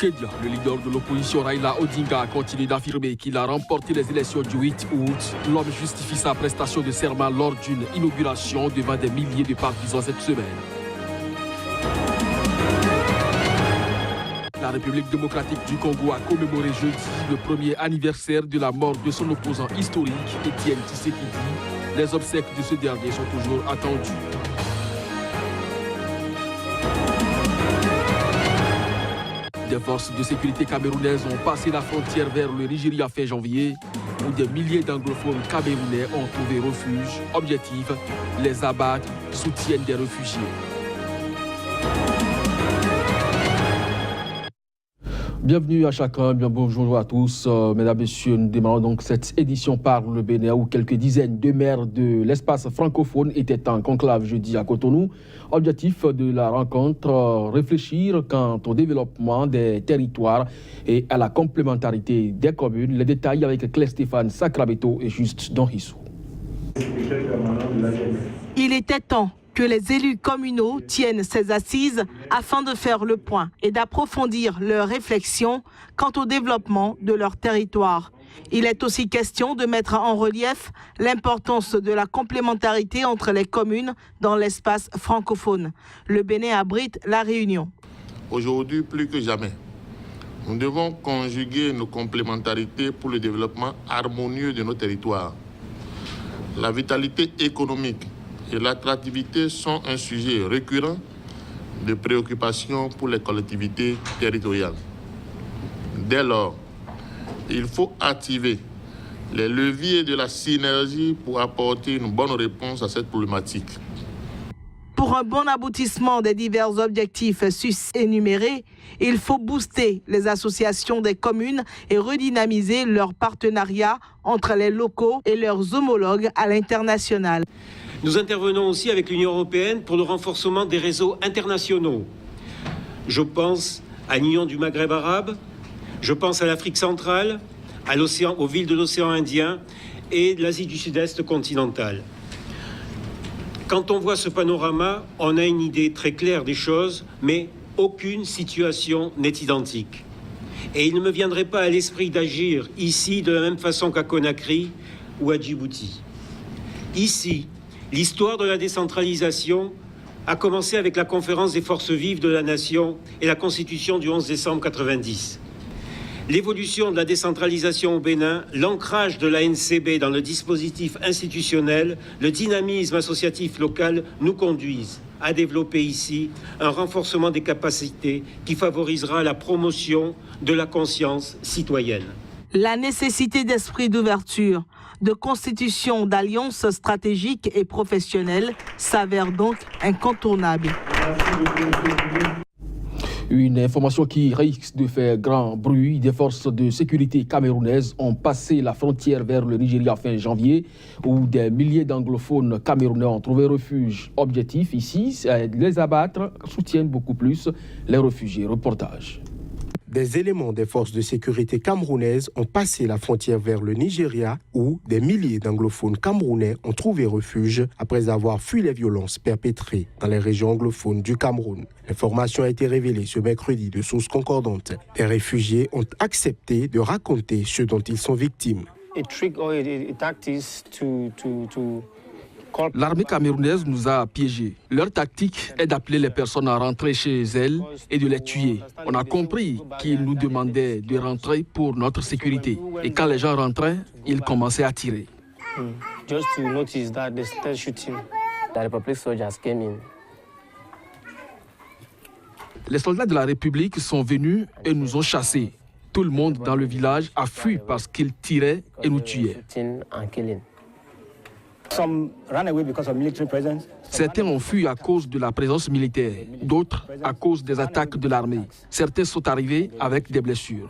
Kedia, le leader de l'opposition Raila Odinga, continue d'affirmer qu'il a remporté les élections du 8 août. L'homme justifie sa prestation de serment lors d'une inauguration devant des milliers de partisans cette semaine. La République démocratique du Congo a commémoré jeudi le premier anniversaire de la mort de son opposant historique, Étienne Tshisekedi. Les obsèques de ce dernier sont toujours attendues. Des forces de sécurité camerounaises ont passé la frontière vers le Nigeria fin janvier, où des milliers d'anglophones camerounais ont trouvé refuge. Objectif, les abattre, soutiennent des réfugiés. Bienvenue à chacun, bien bonjour à tous. Mesdames, Messieurs, nous démarrons donc cette édition par le Bénin où quelques dizaines de maires de l'espace francophone étaient en conclave jeudi à Cotonou. Objectif de la rencontre, réfléchir quant au développement des territoires et à la complémentarité des communes. Les détails avec Claire Stéphane Sacrabeto et Juste Don Hissou. Il était temps que les élus communaux tiennent ces assises afin de faire le point et d'approfondir leurs réflexions quant au développement de leur territoire. Il est aussi question de mettre en relief l'importance de la complémentarité entre les communes dans l'espace francophone. Le Bénin abrite la réunion. Aujourd'hui, plus que jamais, nous devons conjuguer nos complémentarités pour le développement harmonieux de nos territoires. La vitalité économique et l'attractivité sont un sujet récurrent de préoccupation pour les collectivités territoriales. Dès lors, il faut activer les leviers de la synergie pour apporter une bonne réponse à cette problématique. Pour un bon aboutissement des divers objectifs énumérés, il faut booster les associations des communes et redynamiser leurs partenariats entre les locaux et leurs homologues à l'international. Nous intervenons aussi avec l'Union européenne pour le renforcement des réseaux internationaux. Je pense à l'Union du Maghreb arabe, je pense à l'Afrique centrale, aux villes de l'océan Indien et de l'Asie du Sud-Est continentale. Quand on voit ce panorama, on a une idée très claire des choses, mais aucune situation n'est identique. Et il ne me viendrait pas à l'esprit d'agir ici de la même façon qu'à Conakry ou à Djibouti. Ici, l'histoire de la décentralisation a commencé avec la conférence des forces vives de la nation et la constitution du 11 décembre 1990. L'évolution de la décentralisation au Bénin, l'ancrage de l'ANCB dans le dispositif institutionnel, le dynamisme associatif local nous conduisent à développer ici un renforcement des capacités qui favorisera la promotion de la conscience citoyenne. La nécessité d'esprit d'ouverture, de constitution d'alliances stratégiques et professionnelles s'avère donc incontournable. Une information qui risque de faire grand bruit. Des forces de sécurité camerounaises ont passé la frontière vers le Nigeria fin janvier, où des milliers d'anglophones camerounais ont trouvé refuge. Objectif ici, les abattre, soutiennent beaucoup plus les réfugiés. Reportage. Des éléments des forces de sécurité camerounaises ont passé la frontière vers le Nigeria, où des milliers d'anglophones camerounais ont trouvé refuge après avoir fui les violences perpétrées dans les régions anglophones du Cameroun. L'information a été révélée ce mercredi de sources concordantes. Les réfugiés ont accepté de raconter ce dont ils sont victimes. L'armée camerounaise nous a piégés. Leur tactique est d'appeler les personnes à rentrer chez elles et de les tuer. On a compris qu'ils nous demandaient de rentrer pour notre sécurité. Et quand les gens rentraient, ils commençaient à tirer. Les soldats de la République sont venus et nous ont chassés. Tout le monde dans le village a fui parce qu'ils tiraient et nous tuaient. Certains ont fui à cause de la présence militaire, d'autres à cause des attaques de l'armée. Certains sont arrivés avec des blessures.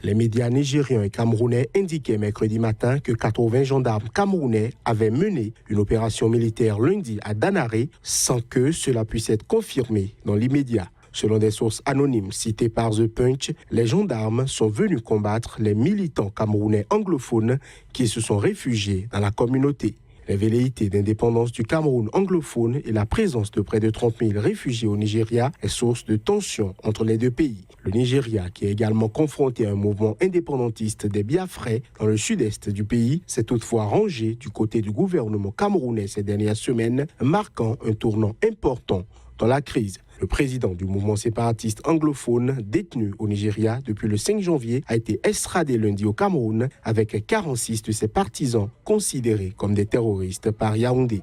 Les médias nigériens et camerounais indiquaient mercredi matin que 80 gendarmes camerounais avaient mené une opération militaire lundi à Danaré sans que cela puisse être confirmé dans l'immédiat. Selon des sources anonymes citées par The Punch, les gendarmes sont venus combattre les militants camerounais anglophones qui se sont réfugiés dans la communauté. Les velléités d'indépendance du Cameroun anglophone et la présence de près de 30 000 réfugiés au Nigeria est source de tensions entre les deux pays. Le Nigeria, qui est également confronté à un mouvement indépendantiste des Biafrais dans le sud-est du pays, s'est toutefois rangé du côté du gouvernement camerounais ces dernières semaines, marquant un tournant important dans la crise. Le président du mouvement séparatiste anglophone détenu au Nigeria depuis le 5 janvier a été extradé lundi au Cameroun avec 46 de ses partisans considérés comme des terroristes par Yaoundé.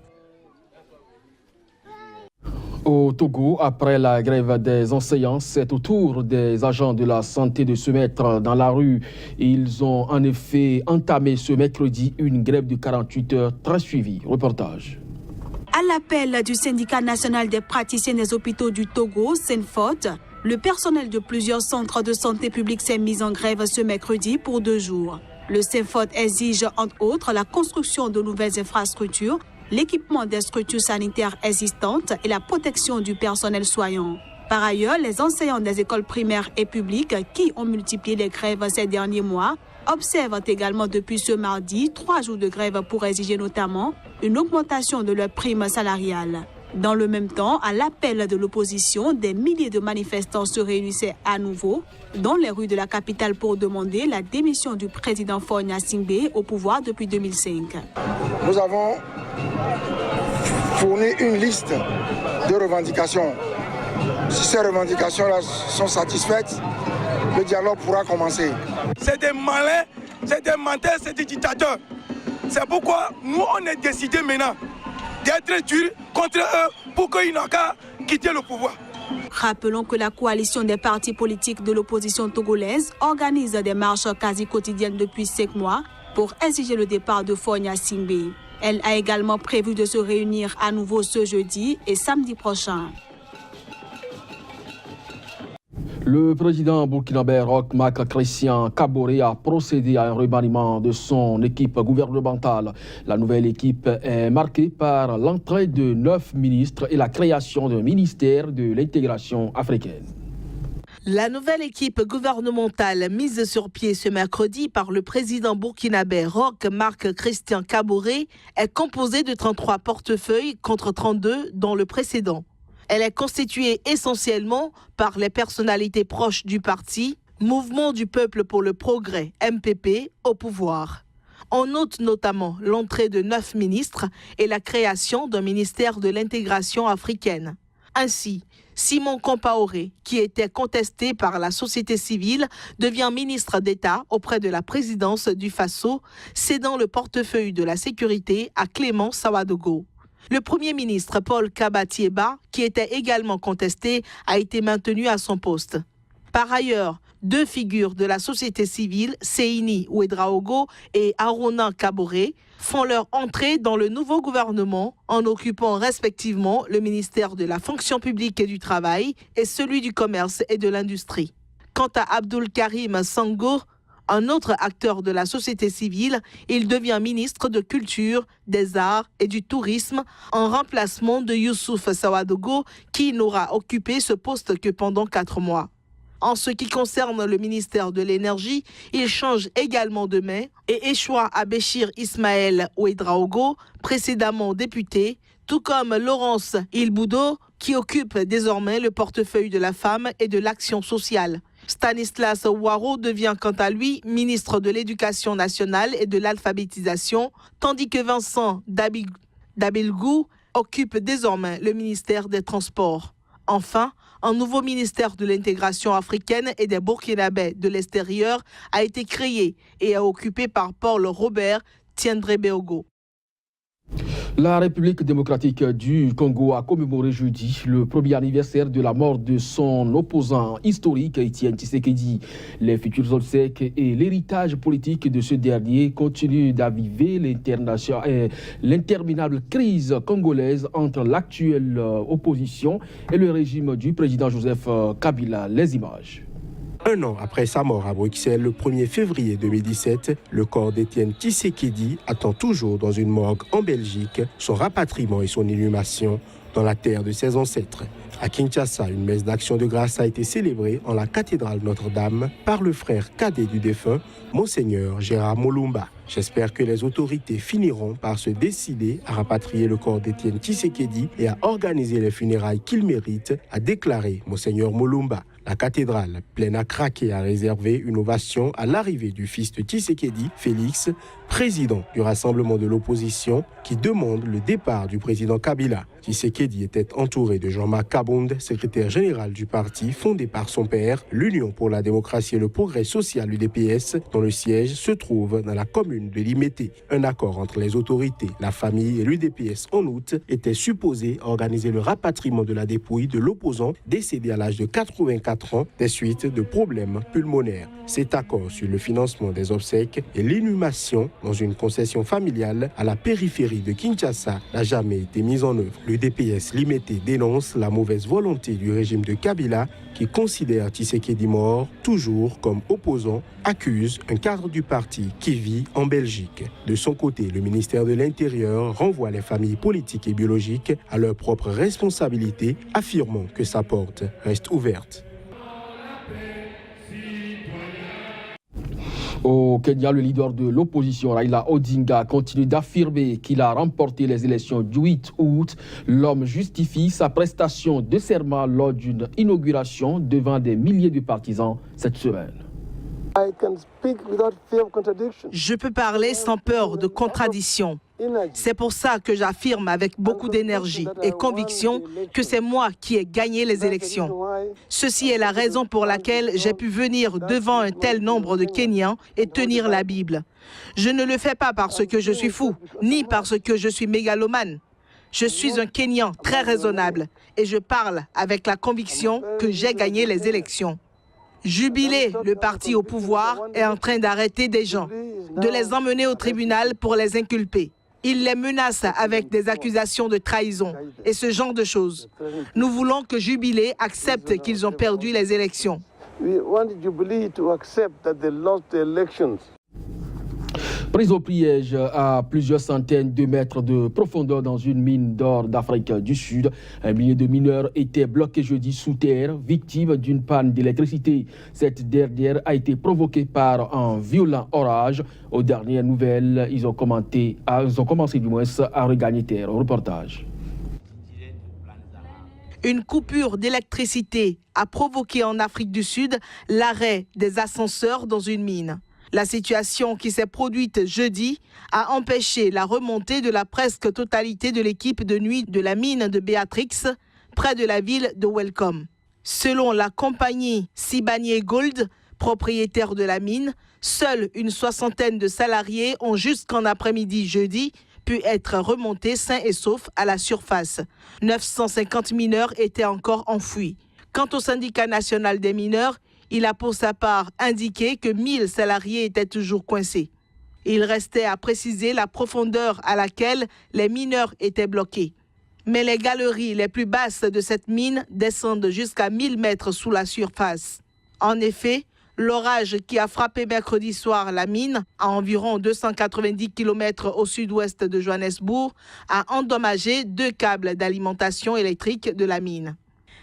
Au Togo, après la grève des enseignants, c'est au tour des agents de la santé de se mettre dans la rue. Ils ont en effet entamé ce mercredi une grève de 48 heures très suivie. Reportage. À l'appel du syndicat national des praticiens des hôpitaux du Togo, Senfot, le personnel de plusieurs centres de santé publique s'est mis en grève ce mercredi pour 2 jours. Le Senfot exige entre autres la construction de nouvelles infrastructures, l'équipement des structures sanitaires existantes et la protection du personnel soignant. Par ailleurs, les enseignants des écoles primaires et publiques qui ont multiplié les grèves ces derniers mois observent également depuis ce mardi 3 jours de grève pour exiger notamment une augmentation de leur prime salariale. Dans le même temps, à l'appel de l'opposition, des milliers de manifestants se réunissaient à nouveau dans les rues de la capitale pour demander la démission du président Faure Gnassingbé au pouvoir depuis 2005. Nous avons fourni une liste de revendications. Si ces revendications-là sont satisfaites, le dialogue pourra commencer. C'est des malins, c'est des menteurs, c'est des dictateurs. C'est pourquoi nous, on est décidé maintenant d'être durs contre eux pour qu'ils n'ont qu'à quitter le pouvoir. Rappelons que la coalition des partis politiques de l'opposition togolaise organise des marches quasi quotidiennes depuis 5 mois pour exiger le départ de Faure Gnassingbé. Elle a également prévu de se réunir à nouveau ce jeudi et samedi prochain. Le président burkinabé Roch Marc Christian Kaboré a procédé à un remaniement de son équipe gouvernementale. La nouvelle équipe est marquée par l'entrée de 9 ministres et la création d'un ministère de l'intégration africaine. La nouvelle équipe gouvernementale mise sur pied ce mercredi par le président burkinabé Roch Marc Christian Kaboré est composée de 33 portefeuilles contre 32 dans le précédent. Elle est constituée essentiellement par les personnalités proches du parti, Mouvement du peuple pour le progrès, MPP, au pouvoir. On note notamment l'entrée de 9 ministres et la création d'un ministère de l'intégration africaine. Ainsi, Simon Compaoré, qui était contesté par la société civile, devient ministre d'État auprès de la présidence du Faso, cédant le portefeuille de la sécurité à Clément Sawadogo. Le Premier ministre Paul Kabatieba, qui était également contesté, a été maintenu à son poste. Par ailleurs, 2 figures de la société civile, Seini Ouedraogo et Arona Kaboré, font leur entrée dans le nouveau gouvernement en occupant respectivement le ministère de la fonction publique et du travail et celui du commerce et de l'industrie. Quant à Abdul Karim Sango, un autre acteur de la société civile, il devient ministre de Culture, des Arts et du Tourisme en remplacement de Youssouf Sawadogo qui n'aura occupé ce poste que pendant 4 mois. En ce qui concerne le ministère de l'Énergie, il change également de main et échoit à Béchir Ismaël Ouedraogo, précédemment député, tout comme Laurence Ilboudo qui occupe désormais le portefeuille de la femme et de l'action sociale. Stanislas Ouaro devient quant à lui ministre de l'Éducation nationale et de l'alphabétisation, tandis que Vincent Dabilgou occupe désormais le ministère des Transports. Enfin, un nouveau ministère de l'intégration africaine et des Burkinabés de l'extérieur a été créé et est occupé par Paul Robert Tiendré-Beogo. La République démocratique du Congo a commémoré jeudi le premier anniversaire de la mort de son opposant historique, Étienne Tshisekedi. Les futurs obsèques et l'héritage politique de ce dernier continuent d'aviver l'interminable crise congolaise entre l'actuelle opposition et le régime du président Joseph Kabila. Les images. 1 an après sa mort à Bruxelles, le 1er février 2017, le corps d'Étienne Tshisekedi attend toujours dans une morgue en Belgique son rapatriement et son inhumation dans la terre de ses ancêtres. À Kinshasa, une messe d'action de grâce a été célébrée en la cathédrale Notre-Dame par le frère cadet du défunt, Monseigneur Gérard Molumba. J'espère que les autorités finiront par se décider à rapatrier le corps d'Étienne Tshisekedi et à organiser les funérailles qu'il mérite, a déclaré Monseigneur Molumba. La cathédrale, pleine à craquer, a réservé une ovation à l'arrivée du fils de Tshisekedi, Félix, président du rassemblement de l'opposition, qui demande le départ du président Kabila. Tshisekedi était entouré de Jean-Marc Kabonde, secrétaire général du parti fondé par son père, l'Union pour la démocratie et le progrès social UDPS, dont le siège se trouve dans la commune de Limete. Un accord entre les autorités, la famille et l'UDPS en août était supposé organiser le rapatriement de la dépouille de l'opposant décédé à l'âge de 84 ans des suites de problèmes pulmonaires. Cet accord sur le financement des obsèques et l'inhumation dans une concession familiale à la périphérie de Kinshasa n'a jamais été mis en œuvre. L'UDPS Limete dénonce la mauvaise volonté du régime de Kabila qui considère Tshisekedi mort toujours comme opposant, accuse un cadre du parti qui vit en Belgique. De son côté, le ministère de l'Intérieur renvoie les familles politiques et biologiques à leurs propres responsabilités, affirmant que sa porte reste ouverte. Au Kenya, le leader de l'opposition, Raila Odinga, continue d'affirmer qu'il a remporté les élections du 8 août. L'homme justifie sa prestation de serment lors d'une inauguration devant des milliers de partisans cette semaine. Je peux parler sans peur de contradiction. C'est pour ça que j'affirme avec beaucoup d'énergie et conviction que c'est moi qui ai gagné les élections. Ceci est la raison pour laquelle j'ai pu venir devant un tel nombre de Kenyans et tenir la Bible. Je ne le fais pas parce que je suis fou, ni parce que je suis mégalomane. Je suis un Kenyan très raisonnable et je parle avec la conviction que j'ai gagné les élections. Jubilé, le parti au pouvoir, est en train d'arrêter des gens, de les emmener au tribunal pour les inculper. Il les menace avec des accusations de trahison et ce genre de choses. Nous voulons que Jubilé accepte qu'ils ont perdu les élections. Prise au piège à plusieurs centaines de mètres de profondeur dans une mine d'or d'Afrique du Sud. Un millier de mineurs étaient bloqués jeudi sous terre, victimes d'une panne d'électricité. Cette dernière a été provoquée par un violent orage. Aux dernières nouvelles, ils ont commencé à regagner terre. Reportage. Une coupure d'électricité a provoqué en Afrique du Sud l'arrêt des ascenseurs dans une mine. La situation qui s'est produite jeudi a empêché la remontée de la presque totalité de l'équipe de nuit de la mine de Béatrix, près de la ville de Welcome. Selon la compagnie Sibanye Gold, propriétaire de la mine, seule une soixantaine de salariés ont jusqu'en après-midi jeudi pu être remontés sains et saufs à la surface. 950 mineurs étaient encore enfouis. Quant au syndicat national des mineurs, il a pour sa part indiqué que 1000 salariés étaient toujours coincés. Il restait à préciser la profondeur à laquelle les mineurs étaient bloqués. Mais les galeries les plus basses de cette mine descendent jusqu'à 1000 mètres sous la surface. En effet, l'orage qui a frappé mercredi soir la mine, à environ 290 km au sud-ouest de Johannesburg, a endommagé 2 câbles d'alimentation électrique de la mine.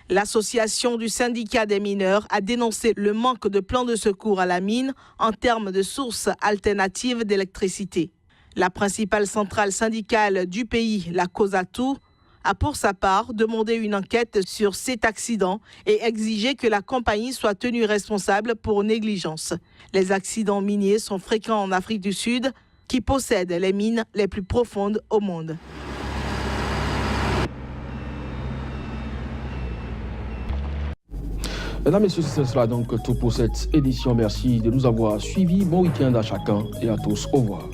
L'association du syndicat des mineurs a dénoncé le manque de plans de secours à la mine en termes de sources alternatives d'électricité. La principale centrale syndicale du pays, la COSATU, a pour sa part demandé une enquête sur cet accident et exigé que la compagnie soit tenue responsable pour négligence. Les accidents miniers sont fréquents en Afrique du Sud, qui possède les mines les plus profondes au monde. Mesdames et messieurs, ce sera donc tout pour cette édition. Merci de nous avoir suivis. Bon week-end à chacun et à tous. Au revoir.